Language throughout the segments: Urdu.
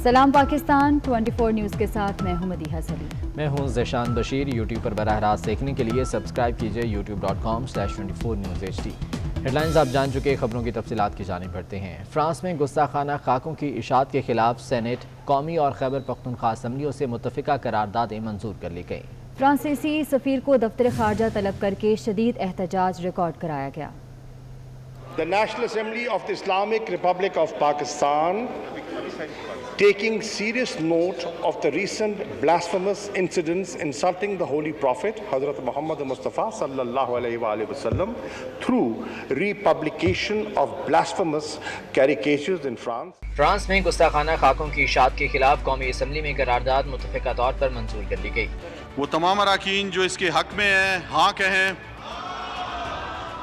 سلام پاکستان 24 نیوز کے ساتھ میں ہوں مدیحہ سلیم۔ میں ہوں ذیشان بشیر۔ یوٹیوب پر براہ راست دیکھنے کے لیے سبسکرائب کیجئے youtube.com/24newshd۔ ہیڈ لائنز آپ جان چکے، خبروں کی تفصیلات کی جانب بڑھتے ہیں۔ فرانس میں گستاخانہ خاکوں کی اشاعت کے خلاف سینیٹ، قومی اور خیبر پختونخوا اسمبلیوں سے متفقہ قراردادیں منظور کر لی گئیں۔ فرانسیسی سفیر کو دفتر خارجہ طلب کر کے شدید احتجاج ریکارڈ کرایا گیا۔ The National Assembly of the Islamic Republic of Pakistan, taking serious note of the recent blasphemous incidents insulting the Holy Prophet, Hazrat Muhammad Mustafa sallallahu alaihi wasallam, through republication of blasphemous caricatures in France. France میں گستاخانہ خاکوں کی اشاعت کے خلاف قومی اسمبلی میں قرارداد متفقہ طور پر منظور کر لی گئی۔ وہ تمام اراکین جو اس کے حق میں ہیں ہاں کہیں،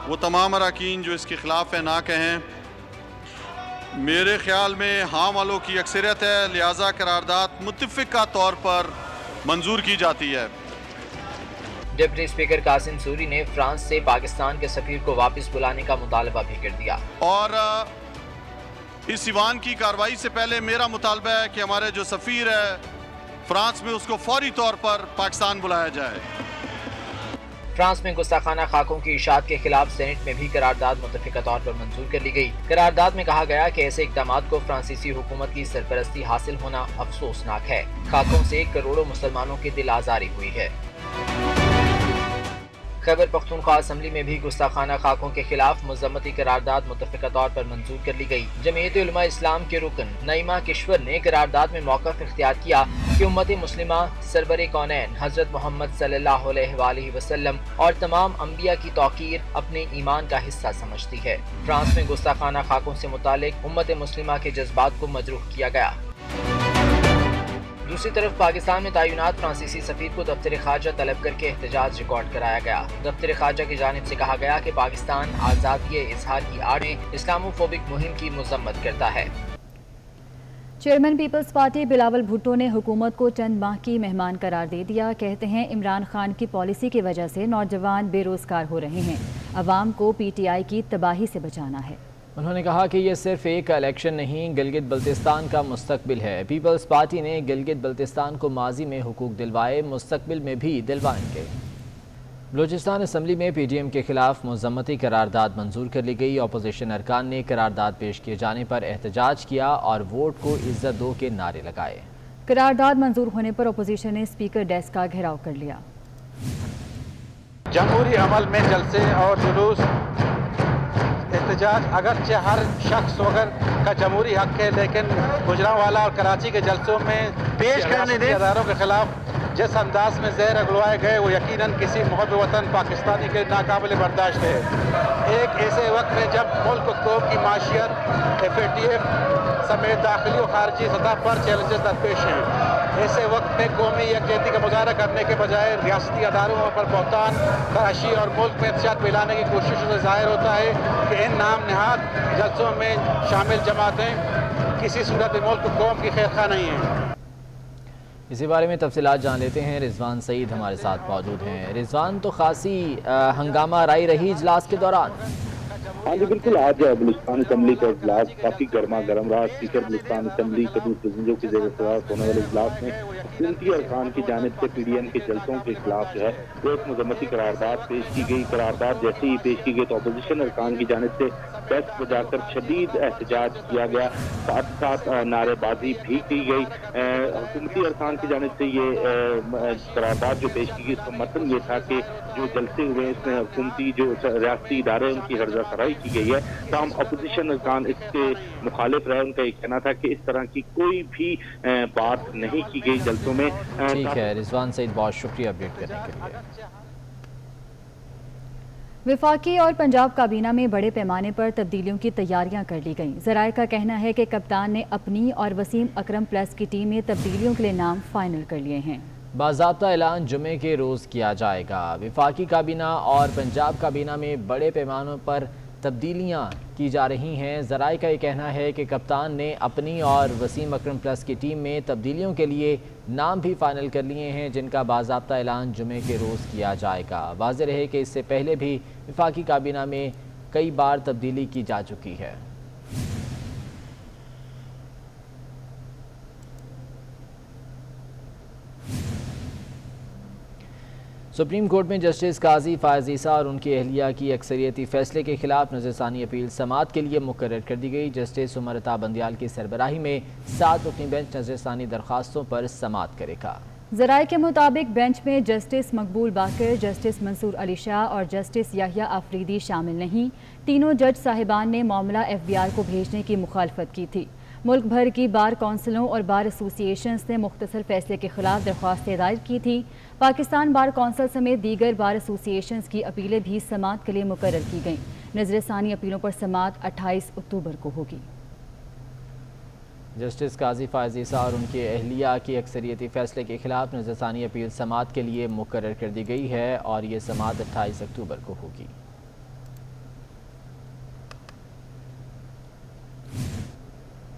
وہ تمام اراکین جو اس کے خلاف ہیں نہ کہیں۔ میرے خیال میں ہاں والوں کی اکثریت ہے، لہٰذا قرارداد متفقہ طور پر منظور کی جاتی ہے۔ ڈپٹی اسپیکر قاسم سوری نے فرانس سے پاکستان کے سفیر کو واپس بلانے کا مطالبہ بھی کر دیا۔ اور اس ایوان کی کارروائی سے پہلے میرا مطالبہ ہے کہ ہمارے جو سفیر ہے فرانس میں، اس کو فوری طور پر پاکستان بلایا جائے۔ فرانس میں گستاخانہ خاکوں کی اشاعت کے خلاف سینٹ میں بھی قرارداد متفقہ طور پر منظور کر لی گئی۔ قرارداد میں کہا گیا کہ ایسے اقدامات کو فرانسیسی حکومت کی سرپرستی حاصل ہونا افسوسناک ہے۔ خاکوں سے کروڑوں مسلمانوں کی دل آزاری ہوئی ہے۔ خیبر پختونخوا اسمبلی میں بھی گستاخانہ خاکوں کے خلاف مذمتی قرارداد متفقہ طور پر منظور کر لی گئی۔ جمعیت علماء اسلام کے رکن نعیمہ کشور نے قرارداد میں موقف اختیار کیا کہ امت مسلمہ سرور کونین حضرت محمد صلی اللہ علیہ وآلہ وسلم اور تمام انبیاء کی توقیر اپنے ایمان کا حصہ سمجھتی ہے۔ فرانس میں گستاخانہ خاکوں سے متعلق امت مسلمہ کے جذبات کو مجروح کیا گیا۔ دوسری طرف پاکستان میں تعینات فرانسیسی سفیر کو دفتر خارجہ طلب کر کے احتجاج ریکارڈ کرایا گیا۔ دفتر خارجہ کی جانب سے کہا گیا کہ پاکستان آزادی اظہار کی آڑ میں اسلامو فوبک مہم کی مذمت کرتا ہے۔ چیئرمین پیپلز پارٹی بلاول بھٹو نے حکومت کو چند ماہ کی مہمان قرار دے دیا۔ کہتے ہیں عمران خان کی پالیسی کی وجہ سے نوجوان بے روزگار ہو رہے ہیں، عوام کو پی ٹی آئی کی تباہی سے بچانا ہے۔ انہوں نے کہا کہ یہ صرف ایک الیکشن نہیں، گلگت بلتستان کا مستقبل ہے۔ پیپلز پارٹی نے گلگت بلتستان کو ماضی میں حقوق دلوائے، مستقبل میں بھی دلوائیں گے۔ بلوچستان اسمبلی میں پی ڈی ایم کے خلاف مذمتی قرارداد منظور کر لی گئی۔ اپوزیشن ارکان نے قرارداد پیش کیے جانے پر احتجاج کیا اور ووٹ کو عزت دو کے نعرے لگائے۔ قرارداد منظور ہونے پر اپوزیشن نے اسپیکر ڈیسک کا گھیراؤ کر لیا۔ جمہوری عمل میں جلسے اور جلوس، احتجاج اگرچہ ہر شخص وغیرہ کا جمہوری حق ہے، لیکن گجرانوالہ اور کراچی کے جلسوں میں پیش کرنے دیں اداروں کے خلاف جس انداز میں زہر اگلوائے گئے وہ یقیناً کسی محب وطن پاکستانی کے ناقابل برداشت ہے۔ ایک ایسے وقت میں جب ملک و قوم کی معیشت FATF سمیت داخلی و خارجی سطح پر چیلنجز درپیش ہیں، ایسے وقت میں قومی یکجہتی کا مظاہرہ کرنے کے بجائے ریاستی اداروں پر بہتان تراشی اور ملک میں انتشار پھیلانے کی کوششوں سے ظاہر ہوتا ہے کہ ان نام نہاد جلسوں میں شامل جماعتیں کسی صورت ملک و قوم کی خیر خواہ نہیں ہیں۔ اسی بارے میں تفصیلات جان لیتے ہیں۔ رضوان سعید ہمارے ساتھ موجود ہیں۔ رضوان، تو خاصی ہنگامہ آرائی رہی اجلاس کے دوران؟ ہاں جی بالکل، آج بلوچستان اسمبلی کا اجلاس کافی گرما گرم رہا۔ اسپیکر بلوچستان اسمبلی قدوس پسنجوں کی زیر صدارت ہونے والے اجلاس میں حکومتی ارکان کی جانب سے پی ڈی ایم کے جلسوں کے خلاف جو ہے وہ ایک مذمتی قرارداد پیش کی گئی۔ قرارداد جیسے ہی پیش کی گئی تو اپوزیشن ارکان کی جانب سے ڈیسک بجا کر شدید احتجاج کیا گیا، ساتھ ساتھ نعرے بازی بھی کی گئی۔ حکومتی ارکان کی جانب سے یہ قرارداد جو پیش کی گئی اس کا مطلب یہ تھا کہ جو جلسے ہوئے اس میں حکومتی جو ریاستی ادارے ان کی ہرزہ سرائی کی گئی ہے، تاہم اپوزیشن ارکان اس کے مخالف رہے۔ ان کا یہ کہنا تھا کہ اس طرح کی کوئی بھی بات نہیں کی گئی جلسوں میں۔ ٹھیک ہے رضوان سعید، بہت شکریہ اپڈیٹ کرنے کے لیے۔ وفاقی اور پنجاب کابینہ میں بڑے پیمانے پر تبدیلیوں کی تیاریاں کر لی گئیں۔ ذرائع کا کہنا ہے کہ کپتان نے اپنی اور وسیم اکرم پلس کی ٹیم میں تبدیلیوں کے لیے نام فائنل کر لیے ہیں۔ باضابطہ اعلان جمعے کے روز کیا جائے گا۔ وفاقی کابینہ اور پنجاب کابینہ میں بڑے پیمانوں پر تبدیلیاں کی جا رہی ہیں۔ ذرائع کا یہ کہنا ہے کہ کپتان نے اپنی اور وسیم اکرم پلس کی ٹیم میں تبدیلیوں کے لیے نام بھی فائنل کر لیے ہیں، جن کا باضابطہ اعلان جمعے کے روز کیا جائے گا۔ واضح رہے کہ اس سے پہلے بھی وفاقی کابینہ میں کئی بار تبدیلی کی جا چکی ہے۔ سپریم کورٹ میں جسٹس قاضی فائز عیسیٰ اور ان کی اہلیہ کی اکثریتی فیصلے کے خلاف نظر ثانی اپیل سماعت کے لیے مقرر کر دی گئی۔ جسٹس عمر عطا بندیال کی سربراہی میں 7 رکنی بینچ نظر ثانی درخواستوں پر سماعت کرے گا۔ ذرائع کے مطابق بینچ میں جسٹس مقبول باقر، جسٹس منصور علی شاہ اور جسٹس یحییٰ آفریدی شامل نہیں۔ تینوں جج صاحبان نے معاملہ FBR کو بھیجنے کی مخالفت کی تھی۔ ملک بھر کی بار کونسلوں اور بار ایسوسی ایشنز نے مختصر فیصلے کے خلاف درخواستیں دائر کی تھی۔ پاکستان بار کونسل سمیت دیگر بار ایسوسی ایشنز کی اپیلیں بھی سماعت کے لیے مقرر کی گئیں۔ نظر ثانی اپیلوں پر سماعت 28 اکتوبر کو ہوگی۔ جسٹس قاضی فائز عیسیٰ اور ان کی اہلیہ کی اکثریتی فیصلے کے خلاف نظر ثانی اپیل سماعت کے لیے مقرر کر دی گئی ہے اور یہ سماعت 28 اکتوبر کو ہوگی۔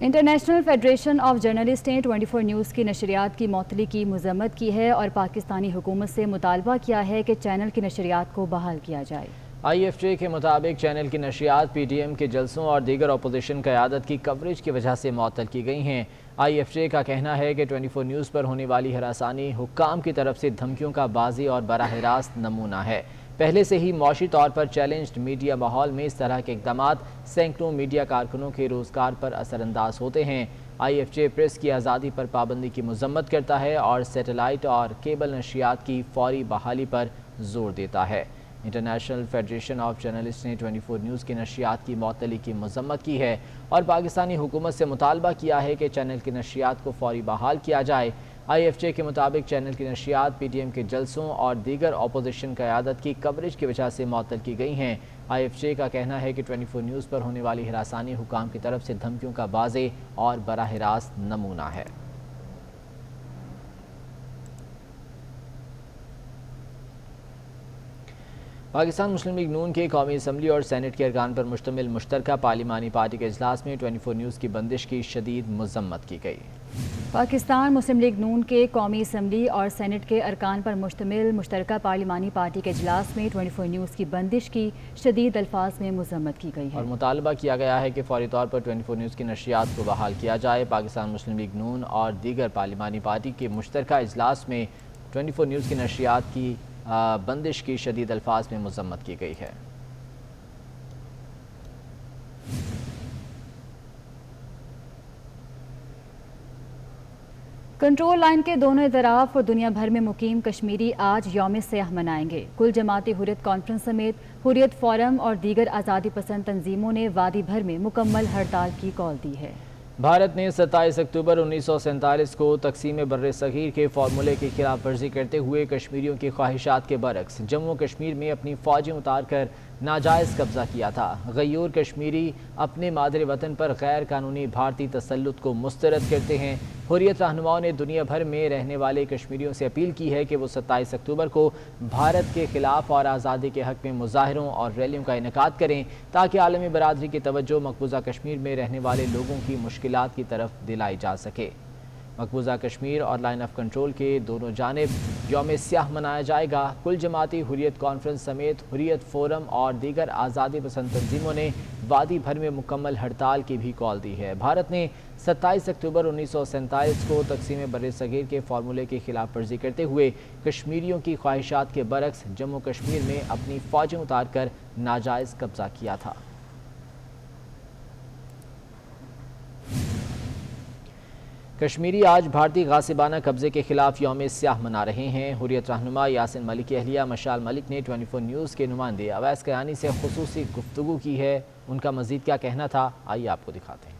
انٹرنیشنل فیڈریشن آف جرنلسٹ نے 24 نیوز کی نشریات کی معطلی کی مذمت کی ہے اور پاکستانی حکومت سے مطالبہ کیا ہے کہ چینل کی نشریات کو بحال کیا جائے۔ IFJ کے مطابق چینل کی نشریات PTM کے جلسوں اور دیگر اپوزیشن قیادت کی کوریج کی وجہ سے معطل کی گئی ہیں۔ IFJ کا کہنا ہے کہ 24 نیوز پر ہونے والی ہراسانی حکام کی طرف سے دھمکیوں کا بازی اور براہ راست نمونہ ہے۔ پہلے سے ہی معاشی طور پر چیلنجڈ میڈیا ماحول میں اس طرح کے اقدامات سینکڑوں میڈیا کارکنوں کے روزگار پر اثر انداز ہوتے ہیں۔ IFJ پریس کی آزادی پر پابندی کی مذمت کرتا ہے اور سیٹلائٹ اور کیبل نشریات کی فوری بحالی پر زور دیتا ہے۔ انٹرنیشنل فیڈریشن آف جرنلسٹ نے 24 نیوز کی نشریات کی معطلی کی مذمت کی ہے اور پاکستانی حکومت سے مطالبہ کیا ہے کہ چینل کی نشریات کو فوری بحال کیا جائے۔ IFJ کے مطابق چینل کی نشریات PTM کے جلسوں اور دیگر اپوزیشن قیادت کی کوریج کی وجہ سے معطل کی گئی ہیں۔ IFJ کا کہنا ہے کہ 24 نیوز پر ہونے والی ہراسانی حکام کی طرف سے دھمکیوں کا واضح اور براہ راست نمونہ ہے۔ پاکستان مسلم لیگ نون کے قومی اسمبلی اور سینٹ کے ارکان پر مشتمل مشترکہ پارلیمانی پارٹی کے اجلاس میں 24 نیوز کی بندش کی شدید مذمت کی گئی۔ پاکستان مسلم لیگ نون کے قومی اسمبلی اور سینٹ کے ارکان پر مشتمل مشترکہ پارلیمانی پارٹی کے اجلاس میں 24 نیوز کی بندش کی شدید الفاظ میں مذمت کی گئی ہے اور مطالبہ کیا گیا ہے کہ فوری طور پر 24 نیوز کی نشریات کو بحال کیا جائے۔ پاکستان مسلم لیگ نون اور دیگر پارلیمانی پارٹی کے مشترکہ اجلاس میں 24 نیوز کی نشریات کی بندش کی شدید الفاظ میں مذمت کی گئی ہے۔ کنٹرول لائن کے دونوں اطراف اور دنیا بھر میں مقیم کشمیری آج یوم سیاہ منائیں گے۔ کل جماعتی حریت کانفرنس سمیت حریت فورم اور دیگر آزادی پسند تنظیموں نے وادی بھر میں مکمل ہڑتال کی کال دی ہے۔ بھارت نے 27 اکتوبر 1947 کو تقسیم بر صغیر کے فارمولے کی خلاف ورزی کرتے ہوئے کشمیریوں کی خواہشات کے برعکس جموں کشمیر میں اپنی فوجیں اتار کر ناجائز قبضہ کیا تھا۔ غیور کشمیری اپنے مادر وطن پر غیر قانونی بھارتی تسلط کو مسترد کرتے ہیں۔ حریت رہنماؤں نے دنیا بھر میں رہنے والے کشمیریوں سے اپیل کی ہے کہ وہ 27 اکتوبر کو بھارت کے خلاف اور آزادی کے حق میں مظاہروں اور ریلیوں کا انعقاد کریں تاکہ عالمی برادری کی توجہ مقبوضہ کشمیر میں رہنے والے لوگوں کی مشکلات کی طرف دلائی جا سکے۔ مقبوضہ کشمیر اور لائن آف کنٹرول کے دونوں جانب یوم سیاہ منایا جائے گا۔ کل جماعتی حریت کانفرنس سمیت حریت فورم اور دیگر آزادی پسند تنظیموں نے وادی بھر میں مکمل ہڑتال کی بھی کال دی ہے۔ بھارت نے 27 اکتوبر 1947 کو تقسیم بر صغیر کے فارمولے کی خلاف ورزی کرتے ہوئے کشمیریوں کی خواہشات کے برعکس جموں کشمیر میں اپنی فوجیں اتار کر ناجائز قبضہ کیا تھا۔ کشمیری آج بھارتی غاصبانہ قبضے کے خلاف یوم سیاہ منا رہے ہیں۔ حریت رہنما یاسین ملک کی اہلیہ مشال ملک نے 24 نیوز کے نمائندے اویس کیانی سے خصوصی گفتگو کی ہے۔ ان کا مزید کیا کہنا تھا، آئیے آپ کو دکھاتے ہیں۔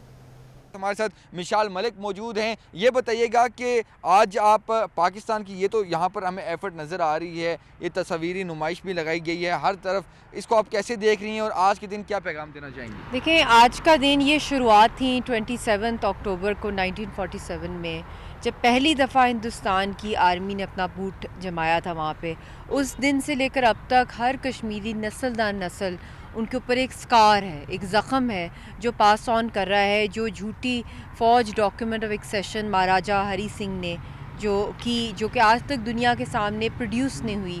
ہمارے ساتھ مشال ملک موجود ہیں۔ یہ بتائیے گا کہ آج آپ پاکستان کی یہ تو یہاں پر ہمیں ایفرٹ نظر آ رہی ہے، یہ تصویری نمائش بھی لگائی گئی ہے ہر طرف، اس کو آپ کیسے دیکھ رہی ہیں اور آج کے دن کیا پیغام دینا چاہیں گی؟ دیکھیں، آج کا دن یہ شروعات تھی 27 اکتوبر کو 1947 میں، جب پہلی دفعہ ہندوستان کی آرمی نے اپنا بوٹ جمایا تھا وہاں پہ۔ اس دن سے لے کر اب تک ہر کشمیری نسل در نسل ان کے اوپر ایک سکار ہے، ایک زخم ہے جو پاس آن کر رہا ہے، جو جھوٹی فوج ڈاکیومنٹ آف ایکسیشن مہاراجہ ہری سنگھ نے جو کہ آج تک دنیا کے سامنے پروڈیوس نہیں ہوئی،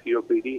COPD